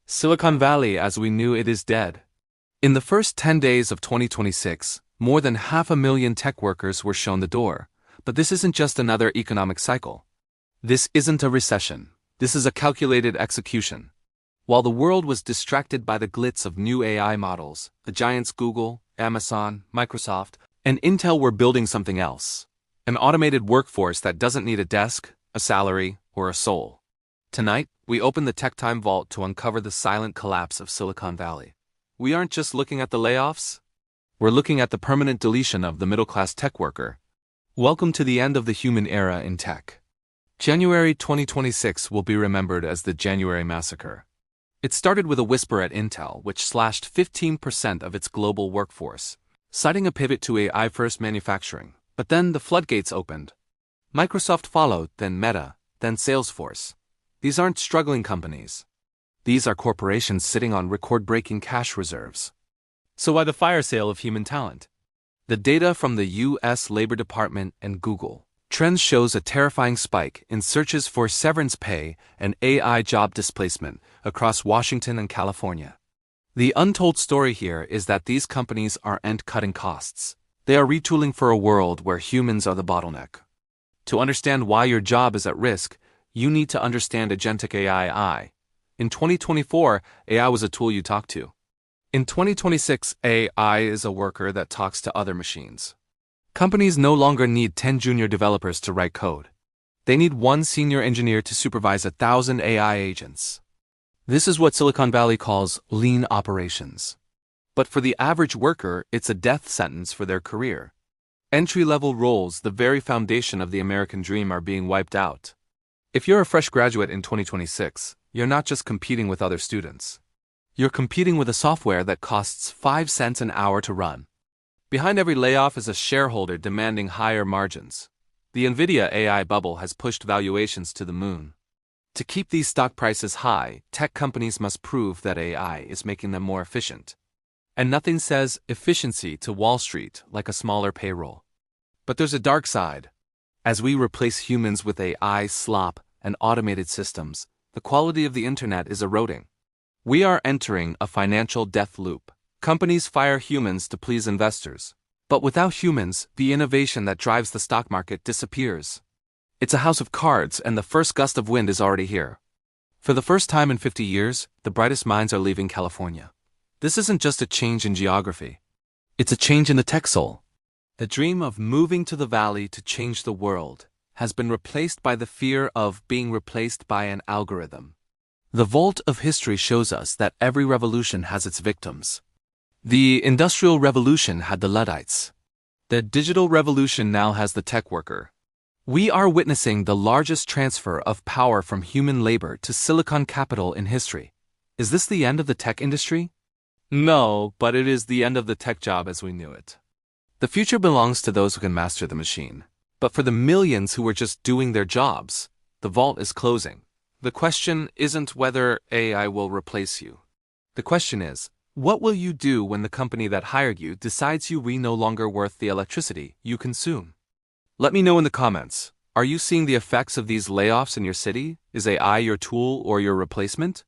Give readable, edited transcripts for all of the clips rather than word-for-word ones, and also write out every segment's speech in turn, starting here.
Silicon Valley as we knew it is dead. In the first 10 days of 2026, more than 500,000 tech workers were shown the door. But this isn't just another economic cycle. This isn't a recession. This is a calculated execution. While the world was distracted by the glitz of new AI models, the giants Google, Amazon, Microsoft, and Intel were building something else. An automated workforce that doesn't need a desk, a salary, or a soul. Tonight, we open the Tech Time Vault to uncover the silent collapse of Silicon Valley. We aren't just looking at the layoffs. We're looking at the permanent deletion of the middle-class tech worker. Welcome to the end of the human era in tech. January 2026 will be remembered as the January Massacre. It started with a whisper at Intel, which slashed 15% of its global workforce, citing a pivot to AI-first manufacturing. But then the floodgates opened. Microsoft followed, then Meta, then Salesforce. These aren't struggling companies. These are corporations sitting on record-breaking cash reserves. So why the fire sale of human talent? The data from the U.S. Labor Department and Google Trends shows a terrifying spike in searches for severance pay and AI job displacement across Washington and California. The untold story here is that these companies aren't cutting costs. They are retooling for a world where humans are the bottleneck. To understand why your job is at risk, you need to understand Agentic AI. In 2024, AI was a tool you talk to. In 2026, AI is a worker that talks to other machines. Companies no longer need 10 junior developers to write code. They need one senior engineer to supervise 1,000 AI agents. This is what Silicon Valley calls lean operations. But for the average worker, it's a death sentence for their career. Entry-level roles, the very foundation of the American dream, are being wiped out. If you're a fresh graduate in 2026, you're not just competing with other students. You're competing with a software that costs 5 cents an hour to run. Behind every layoff is a shareholder demanding higher margins. The Nvidia AI bubble has pushed valuations to the moon. To keep these stock prices high, tech companies must prove that AI is making them more efficient. And nothing says efficiency to Wall Street like a smaller payroll. But there's a dark side. As we replace humans with AI slop and automated systems, the quality of the internet is eroding. We are entering a financial death loop. Companies fire humans to please investors. But without humans, the innovation that drives the stock market disappears. It's a house of cards, and the first gust of wind is already here. For the first time in 50 years, the brightest minds are leaving California. This isn't just a change in geography. It's a change in the tech soul. The dream of moving to the valley to change the world has been replaced by the fear of being replaced by an algorithm. The vault of history shows us that every revolution has its victims. The Industrial Revolution had the Luddites. The digital revolution now has the tech worker. We are witnessing the largest transfer of power from human labor to Silicon capital in history. Is this the end of the tech industry? No, but it is the end of the tech job as we knew it. The future belongs to those who can master the machine. But for the millions who are just doing their jobs, the vault is closing. The question isn't whether AI will replace you. The question is, what will you do when the company that hired you decides you are no longer worth the electricity you consume? Let me know in the comments. Are you seeing the effects of these layoffs in your city? Is AI your tool or your replacement?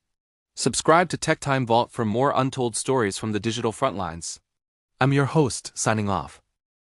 Subscribe to Tech Time Vault for more untold stories from the digital frontlines. I'm your host, signing off.